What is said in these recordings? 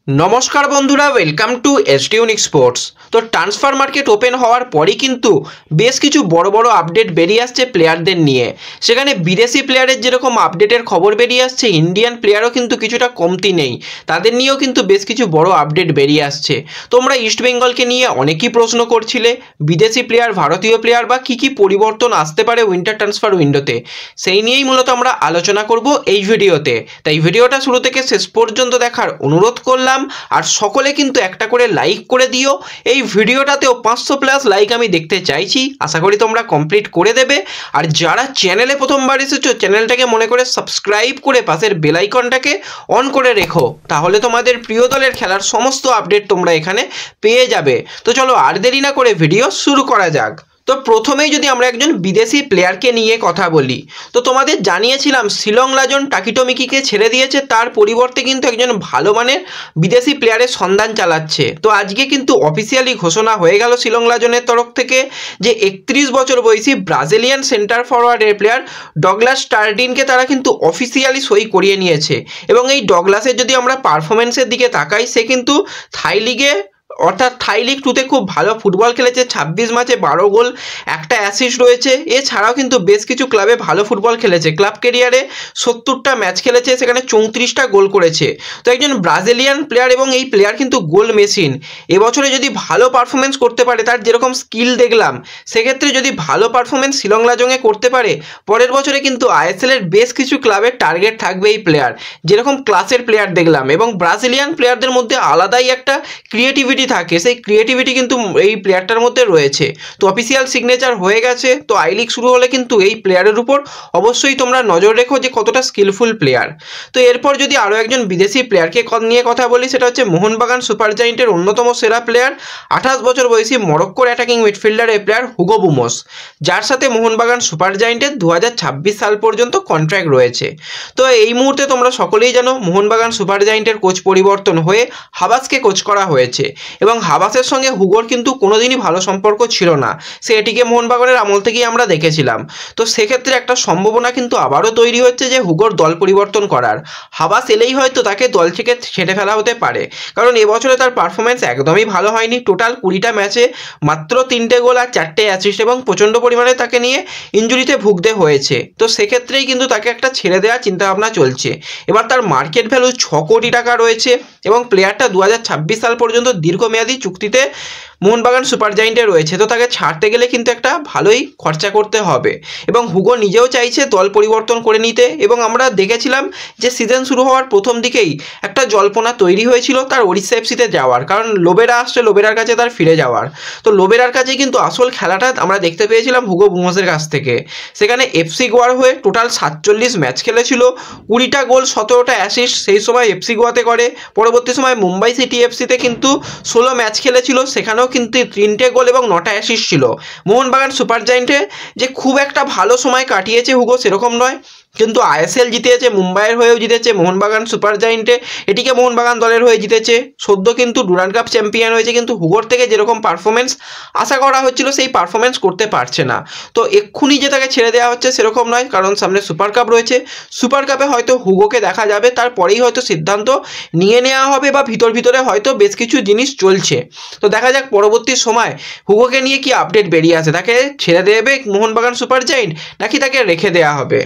নমস্কার বন্ধুরা, welcome to এসটিউনিক sports. তো ট্রান্সফার মার্কেট ওপেন হওয়ার পরই কিন্তু বেশ কিছু বড় বড় আপডেট বেরিয়ে আসছে প্লেয়ারদের নিয়ে। সেখানে বিদেশি প্লেয়ারের যেরকম আপডেটের খবর বেরিয়ে আসছে, ইন্ডিয়ান প্লেয়ারও কিন্তু কিছুটা কমতি নেই, তাদের নিয়েও কিন্তু বেশ কিছু বড় আপডেট বেরিয়ে আসছে। তোমরা ইস্টবেঙ্গলকে নিয়ে অনেকেই প্রশ্ন করছিলে, বিদেশি প্লেয়ার, ভারতীয় প্লেয়ার বা কী পরিবর্তন আসতে পারে উইন্টার ট্রান্সফার উইন্ডোতে, সেই নিয়েই মূলত আমরা আলোচনা করব এই ভিডিওতে। তাই ভিডিওটা শুরু থেকে শেষ পর্যন্ত দেখার অনুরোধ করলাম। আর সকলে কিন্তু একটা করে লাইক করে দিও। এই ভিডিওটাতেও 500+ লাইক আমি দেখতে চাইছি, আশা করি তোমরা কমপ্লিট করে দেবে। আর যারা চ্যানেলে প্রথমবার এসেছো, চ্যানেলটাকে মনে করে সাবস্ক্রাইব করে পাশের বেল আইকনটাকে অন করে রেখো, তাহলে তোমাদের প্রিয় দলের খেলার সমস্ত আপডেট তোমরা এখানে পেয়ে যাবে। তো চলো আর দেরি না করে ভিডিও শুরু করা যাক। তো প্রথমেই যদি আমরা একজন বিদেশি প্লেয়ারকে নিয়ে কথা বলি, তো তোমাদের জানিয়েছিলাম শিলং লাজন টাকিটো মিকিকে ছেড়ে দিয়েছে, তার পরিবর্তে কিন্তু একজন ভালো মানের বিদেশি প্লেয়ারের সন্ধান চালাচ্ছে। তো আজকে কিন্তু অফিসিয়ালি ঘোষণা হয়ে গেল শিলং লাজনের তরফ থেকে যে 31 বছর বয়সী ব্রাজিলিয়ান সেন্টার ফরওয়ার্ডের প্লেয়ার ডগলাস স্টার্ডিনকে তারা কিন্তু অফিসিয়ালি সই করিয়ে নিয়েছে। এবং এই ডগলাসের যদি আমরা পারফরমেন্সের দিকে তাকাই, সে কিন্তু থাই লিগে অর্থাৎ থাই লিগ 2তে খুব ভালো ফুটবল খেলেছে। 26 ম্যাচে 12 গোল, একটা অ্যাসিস্ট রয়েছে। এছাড়াও কিন্তু বেশ কিছু ক্লাবে ভালো ফুটবল খেলেছে। ক্লাব ক্যারিয়ারে 70টা ম্যাচ খেলেছে, সেখানে 34টা গোল করেছে। তো একজন ব্রাজিলিয়ান প্লেয়ার এবং এই প্লেয়ার কিন্তু গোল মেশিন। এবছরে যদি ভালো পারফরমেন্স করতে পারে, তার যেরকম স্কিল দেখলাম, সেক্ষেত্রে যদি ভালো পারফরমেন্স শিলং লাজংয়ে করতে পারে, পরের বছরে কিন্তু আইএসএলের বেশ কিছু ক্লাবের টার্গেট থাকবে এই প্লেয়ার, যেরকম ক্লাসের প্লেয়ার দেখলাম। এবং ব্রাজিলিয়ান প্লেয়ারদের মধ্যে আলাদাই একটা ক্রিয়েটিভিটি থাকে, সেই ক্রিয়েটিভিটি কিন্তু এই প্লেয়ারটার মধ্যে রয়েছে। তো অফিসিয়াল সিগনেচার হয়ে গেছে। তো আই লিগ শুরু হলে কিন্তু এই প্লেয়ারের উপর অবশ্যই তোমরা নজর রেখো যে কতটা স্কিলফুল প্লেয়ার। তো এরপর যদি আরও একজন বিদেশি প্লেয়ারকে নিয়ে কথা বলি, সেটা হচ্ছে মোহনবাগান সুপার জায়েন্টের অন্যতম সেরা প্লেয়ার 28 বছর বয়সী মরক্কোর অ্যাটাকিং মিডফিল্ডারের প্লেয়ার হুগো বুমোস, যার সাথে মোহনবাগান সুপার জায়েন্টের 2026 সাল পর্যন্ত কন্ট্রাক্ট রয়েছে। তো এই মুহূর্তে তোমরা সকলেই জানো মোহনবাগান সুপার জায়েন্টের কোচ পরিবর্তন হয়ে হাবাসকে কোচ করা হয়েছে। এবং হাবাসের সঙ্গে হুগোর কিন্তু কোনোদিনই ভালো সম্পর্ক ছিল না, সে এটিকে মোহনবাগানের আমল থেকেই আমরা দেখেছিলাম। তো সেক্ষেত্রে একটা সম্ভাবনা কিন্তু আবারও তৈরি হচ্ছে যে হুগোর দল পরিবর্তন করার। হাবাস এলেই হয়তো তাকে দল থেকে ছেড়ে ফেলা হতে পারে, কারণ এবছরে তার পারফরমেন্স একদমই ভালো হয়নি। টোটাল 20টা ম্যাচে মাত্র 3টে গোল আর 4টে অ্যাসিস্ট, এবং প্রচণ্ড পরিমাণে তাকে নিয়ে ইনজুরিতে ভুগতে হয়েছে। তো সেক্ষেত্রেই কিন্তু তাকে একটা ছেড়ে দেওয়ার চিন্তাভাবনা চলছে। এবার তার মার্কেট ভ্যালু 6 কোটি টাকা রয়েছে, এবং প্লেয়ারটা 2026 সাল পর্যন্ত দীর্ঘমেয়াদী চুক্তিতে মোহনবাগান সুপার জায়েন্টে রয়েছে। তো তাকে ছাড়তে গেলে কিন্তু একটা ভালোই খরচা করতে হবে, এবং হুগো নিজেও চাইছে দল পরিবর্তন করে নিতে। এবং আমরা দেখেছিলাম যে সিজন শুরু হওয়ার প্রথম দিকেই একটা জল্পনা তৈরি হয়েছিল তার ওড়িশা এফসিতে যাওয়ার, কারণ লোবেরা আসছে, লোবেরার কাছে তার ফিরে যাওয়ার। তো লোবেরার কাছে কিন্তু আসল খেলাটা আমরা দেখতে পেয়েছিলাম হুগো বুমোসের কাছ থেকে। সেখানে এফসি গোয়ার হয়ে টোটাল 47 ম্যাচ খেলেছিল, 20টা গোল, 17টা অ্যাসিস্ট সেই সময় এফসি গোয়াতে করে। পরবর্তী সময় মুম্বাই সিটি এফসিতে কিন্তু 16 ম্যাচ খেলেছিল, সেখানেও কিন্তু 3টে গোল এবং 9টা অ্যাসিস্ট ছিল। মোহনবাগান সুপার জায়েন্টে যে খুব একটা ভালো সময় কাটিয়েছে হুগো সেরকম নয়, কিন্তু আইএসএল জিতেছে, মুম্বাইয়ের হয়েও জিতেছে। মোহনবাগান সুপার জায়েন্টে এটিকে মোহনবাগান দলের হয়ে জিতেছে। সদ্য কিন্তু ডুরান্ড কাপ চ্যাম্পিয়ন হয়েছে, কিন্তু হুগোর থেকে যেরকম পারফরমেন্স আশা করা হচ্ছিল সেই পারফরমেন্স করতে পারছে না। তো এক্ষুনি যে তাকে ছেড়ে দেওয়া হচ্ছে সেরকম নয়, কারণ সামনে সুপার কাপ রয়েছে। সুপার কাপে হয়তো হুগোকে দেখা যাবে, তারপরেই হয়তো সিদ্ধান্ত নিয়ে নেওয়া হবে, বা ভিতরে হয়তো বেশ কিছু জিনিস চলছে। তো দেখা যাক পরবর্তী সময় হুগোকে নিয়ে কি আপডেট বেরিয়ে আসে, তাকে ছেড়ে দেবে মোহনবাগান সুপার জায়েন্ট নাকি তাকে রেখে দেওয়া হবে।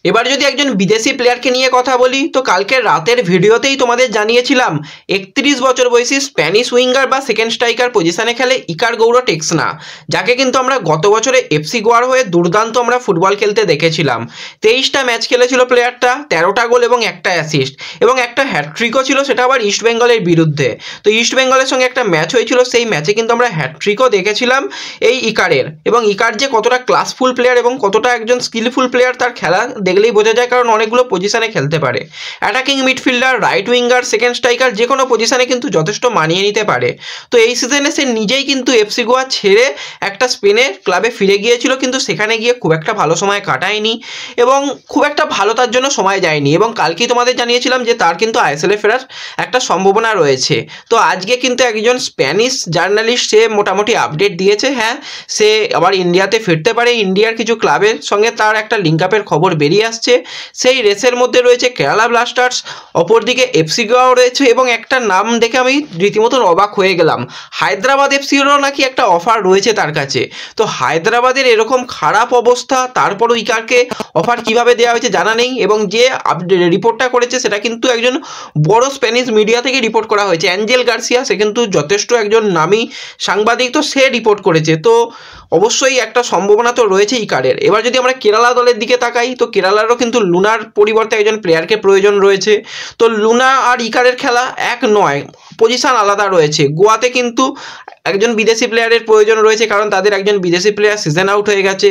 এবার যদি একজন বিদেশি প্লেয়ারকে নিয়ে কথা বলি, তো কালকের রাতের ভিডিওতেই তোমাদের জানিয়েছিলাম 31 বছর বয়সী স্প্যানিশ উইঙ্গার বা সেকেন্ড স্ট্রাইকার পজিশনে খেলে ইকার গৌড় টেক্সনা, যাকে কিন্তু আমরা গত বছরে এফসি গোয়ার হয়ে দুর্দান্ত আমরা ফুটবল খেলতে দেখেছিলাম। 23টা ম্যাচ খেলেছিল প্লেয়ারটা, 13টা গোল এবং একটা অ্যাসিস্ট, এবং একটা হ্যাটট্রিকও ছিল, সেটা আবার ইস্টবেঙ্গলের বিরুদ্ধে। তো ইস্টবেঙ্গলের সঙ্গে একটা ম্যাচ হয়েছিল, সেই ম্যাচে কিন্তু আমরা হ্যাটট্রিকও দেখেছিলাম এই ইকারের। এবং ইকার যে কতটা ক্লাসফুল প্লেয়ার এবং কতটা একজন স্কিলফুল প্লেয়ার, তার খেলা দেখলেই বোঝা যায়, কারণ অনেকগুলো পজিশনে খেলতে পারে। Attacking midfielder, right winger, second striker, যে কোনো পজিশনে কিন্তু যথেষ্ট মানিয়ে নিতে পারে। তো এই সিজনে সে নিজেই কিন্তু এফসি গোয়া ছেড়ে একটা স্পেনের ক্লাবে ফিরে গিয়েছিল, কিন্তু সেখানে গিয়ে খুব একটা ভালো সময় কাটায়নি এবং খুব একটা ভালো তার জন্য সময় যায়নি। এবং কালকেই তোমাদের জানিয়েছিলাম যে তার কিন্তু আইএসএলে ফেরার একটা সম্ভাবনা রয়েছে। তো আজকে কিন্তু একজন স্প্যানিশ জার্নালিস্ট সে মোটামুটি আপডেট দিয়েছে, হ্যাঁ সে আবার ইন্ডিয়াতে ফিরতে পারে। ইন্ডিয়ার কিছু ক্লাবের সঙ্গে তার একটা লিঙ্ক আপের খবর বেরিয়ে বেরিয়ে আসছে। সেই রেসের মধ্যে রয়েছে কেরালা ব্লাস্টার্স, অপরদিকে এফসি গোয়াও রয়েছে এবং একটা নাম দেখে আমি রীতিমতন অবাক হয়ে গেলাম, হায়দ্রাবাদ এফসিরও নাকি একটা অফার রয়েছে তার কাছে। তো হায়দ্রাবাদের এরকম খারাপ অবস্থা, তারপরও ইকারকে অফার কিভাবে দেওয়া হয়েছে জানা নেই, এবং যে রিপোর্টটা করেছে সেটা কিন্তু একজন বড় স্প্যানিশ মিডিয়া থেকে রিপোর্ট করা হয়েছে, অ্যাঞ্জেল গার্সিয়া, সে কিন্তু যথেষ্ট একজন নামী সাংবাদিক, তো সে রিপোর্ট করেছে। তো অবশ্যই একটা সম্ভাবনা তো রয়েছে ইকারের। এবার যদি আমরা কেরালা দলের দিকে তাকাই, তো কেরালারও কিন্তু লুনার পরিবর্তে একজন প্লেয়ারকে প্রয়োজন রয়েছে। তো লুনা আর ইকারের খেলা এক নয়, পজিশন আলাদা রয়েছে। গোয়াতে কিন্তু একজন বিদেশি প্লেয়ারের প্রয়োজন রয়েছে, কারণ তাদের একজন বিদেশি প্লেয়ার সিজন আউট হয়ে গেছে।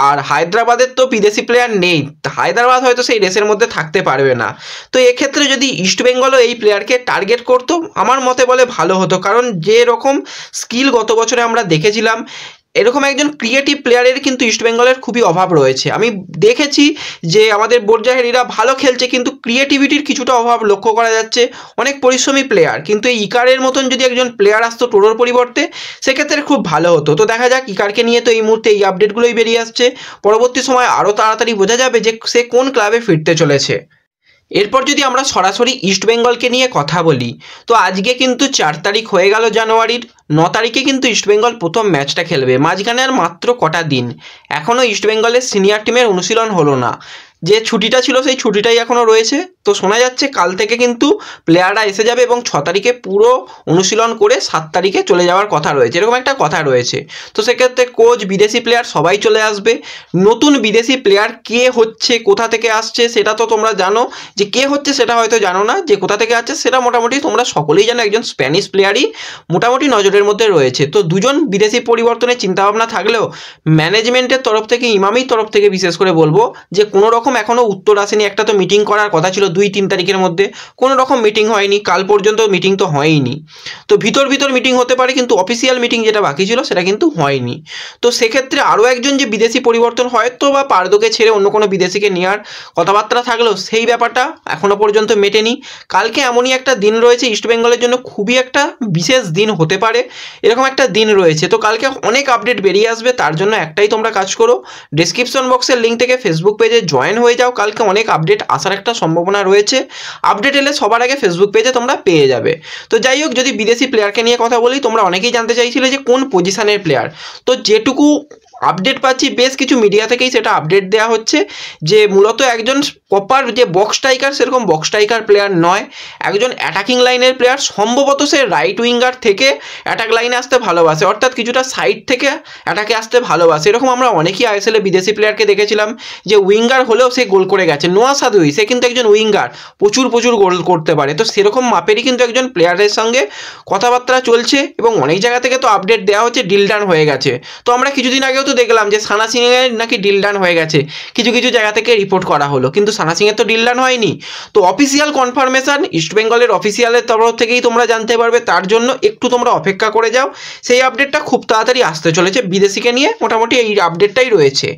আর হায়দ্রাবাদের তো বিদেশি প্লেয়ার নেই, হায়দ্রাবাদ হয়তো সেই রেসের মধ্যে থাকতে পারবে না। তো এক্ষেত্রে যদি ইস্টবেঙ্গলও এই প্লেয়ারকে টার্গেট করতো, আমার মতে বলে ভালো হতো, কারণ যে রকম স্কিল গত বছরে আমরা দেখেছিলাম, এরকম একজন ক্রিয়েটিভ প্লেয়ারের কিন্তু ইস্টবেঙ্গলের খুবই অভাব রয়েছে। আমি দেখেছি যে আমাদের বোরজাহেরিরা ভালো খেলছে, কিন্তু ক্রিয়েটিভিটির কিছুটা অভাব লক্ষ্য করা যাচ্ছে। অনেক পরিশ্রমী প্লেয়ার, কিন্তু এই ইকারের মতন যদি একজন প্লেয়ার আসতো টোটোর পরিবর্তে, সেক্ষেত্রে খুব ভালো হতো। তো দেখা যাক, ইকারকে নিয়ে তো এই মুহূর্তে এই আপডেটগুলোই বেরিয়ে আসছে, পরবর্তী সময় আরও তাড়াতাড়ি বোঝা যাবে যে সে কোন ক্লাবে ফিরতে চলেছে। এরপর যদি আমরা সরাসরি ইস্টবেঙ্গলকে নিয়ে কথা বলি, তো আজকে কিন্তু 4 তারিখ হয়ে গেল জানুয়ারির, 9 তারিখে কিন্তু ইস্টবেঙ্গল প্রথম ম্যাচটা খেলবে। মাঝখানে আর মাত্র কটা দিন, এখনও ইস্টবেঙ্গলের সিনিয়র টিমের অনুশীলন হলো না। যে ছুটিটা ছিল সেই ছুটিটাই এখনও রয়েছে। তো শোনা যাচ্ছে কাল থেকে কিন্তু প্লেয়াররা এসে যাবে এবং 6 তারিখে পুরো অনুশীলন করে 7 তারিখে চলে যাওয়ার কথা রয়েছে, এরকম একটা কথা রয়েছে। তো সেক্ষেত্রে কোচ, বিদেশি প্লেয়ার সবাই চলে আসবে। নতুন বিদেশি প্লেয়ার কে হচ্ছে, কোথা থেকে আসছে সেটা তো তোমরা জানো, যে কে হচ্ছে সেটা হয়তো জানো না, যে কোথা থেকে আসছে সেটা মোটামুটি তোমরা সকলেই জানো। একজন স্প্যানিশ প্লেয়ারই মোটামুটি নজরের মধ্যে রয়েছে। তো দুজন বিদেশি পরিবর্তনের চিন্তাভাবনা থাকলেও ম্যানেজমেন্টের তরফ থেকে, ইমামির তরফ থেকে বিশেষ করে বলবো যে কোনো রকম এখনও উত্তর আসেনি। একটা তো মিটিং করার কথা ছিল 2-3 তারিখের মধ্যে, কোনো রকম মিটিং হয়নি, কাল পর্যন্ত মিটিং তো হয়নি। তো ভিতর মিটিং হতে পারে, কিন্তু অফিসিয়াল মিটিং যেটা বাকি ছিল সেটা কিন্তু হয়নি। তো সেক্ষেত্রে আরও একজন যে বিদেশি পরিবর্তন হয়তো বা পারদোকে ছেড়ে অন্য কোনো বিদেশিকে নেওয়ার কথাবার্তা থাকলেও সেই ব্যাপারটা এখনও পর্যন্ত মেটেনি। কালকে এমনই একটা দিন রয়েছে ইস্টবেঙ্গলের জন্য, খুবই একটা বিশেষ দিন হতে পারে, এরকম একটা দিন রয়েছে। তো কালকে অনেক আপডেট বেরিয়ে আসবে, তার জন্য একটাই তোমরা কাজ করো, ডেসক্রিপশন বক্সের লিঙ্ক থেকে ফেসবুক পেজে জয়েন হয়ে যাও। কালকে অনেক আপডেট আসার একটা সম্ভাবনা রয়েছে, আপডেট এলে সবার আগে ফেসবুক পেজে তোমরা পেয়ে যাবে। তো যাই হোক, যদি বিদেশি প্লেয়ারকে নিয়ে কথা বলি, তোমরা অনেকেই জানতে চাইছিলে যে কোন পজিশনের প্লেয়ার। তো যেটুকু আপডেট পাচ্ছি বেশ কিছু মিডিয়া থেকেই সেটা আপডেট দেওয়া হচ্ছে যে মূলত একজন প্রপার যে বক্স স্ট্রাইকার, সেরকম বক্স স্ট্রাইকার প্লেয়ার নয়, একজন অ্যাটাকিং লাইনের প্লেয়ার। সম্ভবত সে রাইট উইঙ্গার থেকে অ্যাটাক লাইনে আসতে ভালোবাসে, অর্থাৎ কিছুটা সাইড থেকে অ্যাটাকে আসতে ভালোবাসে। এরকম আমরা অনেকেই আইএসএলে বিদেশি প্লেয়ারকে দেখেছিলাম যে উইঙ্গার হলেও সে গোল করে গেছে। নোয়া সাদুই, সে কিন্তু একজন উইঙ্গার, প্রচুর গোল করতে পারে। তো সেরকম মাপেরই কিন্তু একজন প্লেয়ারের সঙ্গে কথাবার্তা চলছে এবং অনেক জায়গা থেকে তো আপডেট দেওয়া হচ্ছে ডিল ডান হয়ে গেছে। তো আমরা কিছুদিন আগেও তো দেখলাম যে সানা সিংয়ের নাকি ডিল ডান হয়ে গেছে, কিছু জায়গা থেকে রিপোর্ট করা হলো, কিন্তু সানা সিংয়ের তো ডিল ডান হয়নি। তো অফিসিয়াল কনফার্মেশন ইস্টবেঙ্গলের অফিসিয়ালের তরফ থেকেই তোমরা জানতে পারবে, তার জন্য একটু তোমরা অপেক্ষা করে যাও। সেই আপডেটটা খুব তাড়াতাড়ি আসতে চলেছে, বিদেশিকে নিয়ে মোটামুটি এই আপডেটটাই রয়েছে।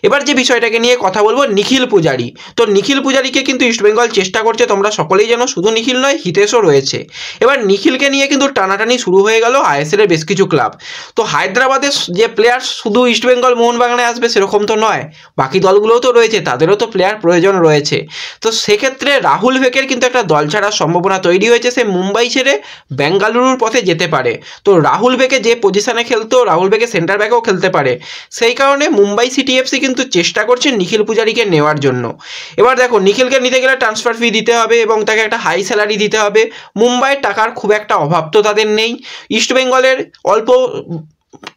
এবার যে বিষয়টাকে নিয়ে কথা বলবো, নিখিল পূজারি। তো নিখিল পূজারিকে কিন্তু ইস্টবেঙ্গল চেষ্টা করছে, তোমরা সকলেই জানো। শুধু নিখিল নয়, হিতেশও রয়েছে। এবার নিখিলকে নিয়ে কিন্তু টানাটানি শুরু হয়ে গেল আইএসএলের বেশ কিছু ক্লাব। তো হায়দ্রাবাদের যে প্লেয়ার শুধু ইস্টবেঙ্গল মোহনবাগানে আসবে সেরকম তো নয়, বাকি দলগুলোও তো রয়েছে, তাদেরও তো প্লেয়ার প্রয়োজন রয়েছে। তো সেক্ষেত্রে রাহুল ভেকের কিন্তু একটা দল ছাড়ার সম্ভাবনা তৈরি হয়েছে, সে মুম্বাই ছেড়ে বেঙ্গালুরুর পথে যেতে পারে। তো রাহুল ভেকে যে পজিশনে খেলতো, রাহুল ভেকে সেন্টার ব্যাকেও খেলতে পারে, সেই কারণে মুম্বাই সিটি এফসি কিন্তু চেষ্টা করছে নিখিল পূজারিকে নেওয়ার জন্য। এবার দেখো, নিখিলকে নিতে গেলে ট্রান্সফার ফি দিতে হবে এবং তাকে একটা হাই স্যালারি দিতে হবে। মুম্বাইয়ের টাকার খুব একটা অভাব তো তাদের নেই, ইস্টবেঙ্গলের অল্প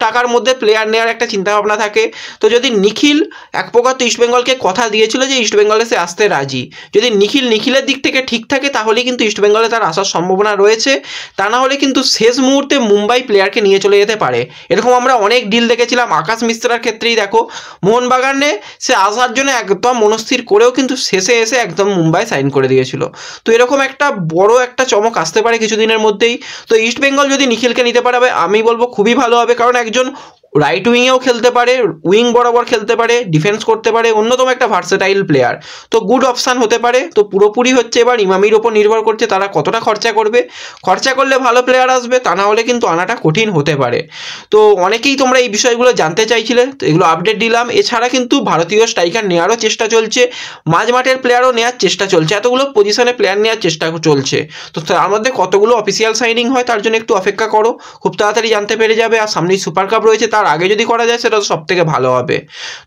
টাকার মধ্যে প্লেয়ার নেওয়ার একটা চিন্তাভাবনা থাকে। তো যদি নিখিল এক প্রকার তো ইস্টবেঙ্গলকে কথা দিয়েছিল যে ইস্টবেঙ্গলে সে আসতে রাজি, যদি নিখিলের দিক থেকে ঠিক থাকে তাহলেই কিন্তু ইস্টবেঙ্গলে তার আসার সম্ভাবনা রয়েছে। তা না হলে কিন্তু শেষ মুহূর্তে মুম্বাই প্লেয়ারকে নিয়ে চলে যেতে পারে। এরকম আমরা অনেক ডিল দেখেছিলাম, আকাশ মিশ্রার ক্ষেত্রেই দেখো, মোহনবাগানে সে আসার জন্য একদম মনস্থির করেও কিন্তু শেষে এসে একদম মুম্বাই সাইন করে দিয়েছিল। তো এরকম একটা বড় একটা চমক আসতে পারে কিছুদিনের মধ্যেই। তো ইস্টবেঙ্গল যদি নিখিলকে নিতে পারে, আমি বলবো খুবই ভালো হবে, কারণ একজন রাইট উইংয়েও খেলতে পারে, উইং বরাবর খেলতে পারে, ডিফেন্স করতে পারে, অন্যতম একটা ভার্সেটাইল প্লেয়ার। তো গুড অপশান হতে পারে। তো পুরোপুরি হচ্ছে এবার ইমামির ওপর নির্ভর করছে তারা কতটা খরচা করবে। খরচা করলে ভালো প্লেয়ার আসবে, তা না হলে কিন্তু আনাটা কঠিন হতে পারে। তো অনেকেই তোমরা এই বিষয়গুলো জানতে চাইছিলে, তো এগুলো আপডেট দিলাম। এছাড়া কিন্তু ভারতীয় স্ট্রাইকার নেওয়ারও চেষ্টা চলছে, মাঝ মাঠের প্লেয়ারও নেওয়ার চেষ্টা চলছে, এতগুলো পজিশনে প্লেয়ার নেওয়ার চেষ্টা চলছে। তো তার মধ্যে কতগুলো অফিসিয়াল সাইনিং হয় তার জন্য একটু অপেক্ষা করো, খুব তাড়াতাড়ি জানতে পেরে যাবে। আর সামনেই সুপার কাপ রয়েছে, তার আগে যদি করা যায় সেটা তো সব থেকে ভালো হবে।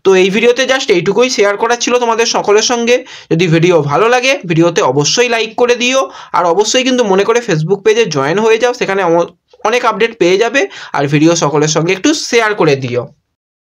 তো এই ভিডিওতে জাস্ট এইটুকুই শেয়ার করার ছিল তোমাদের সকলের সঙ্গে। যদি ভিডিও ভালো লাগে ভিডিওতে অবশ্যই লাইক করে দিও, আর অবশ্যই কিন্তু মনে করে ফেসবুক পেজে জয়েন হয়ে যাও, সেখানে অনেক আপডেট পেয়ে যাবে। আর ভিডিও সকলের সঙ্গে একটু শেয়ার করে দিও।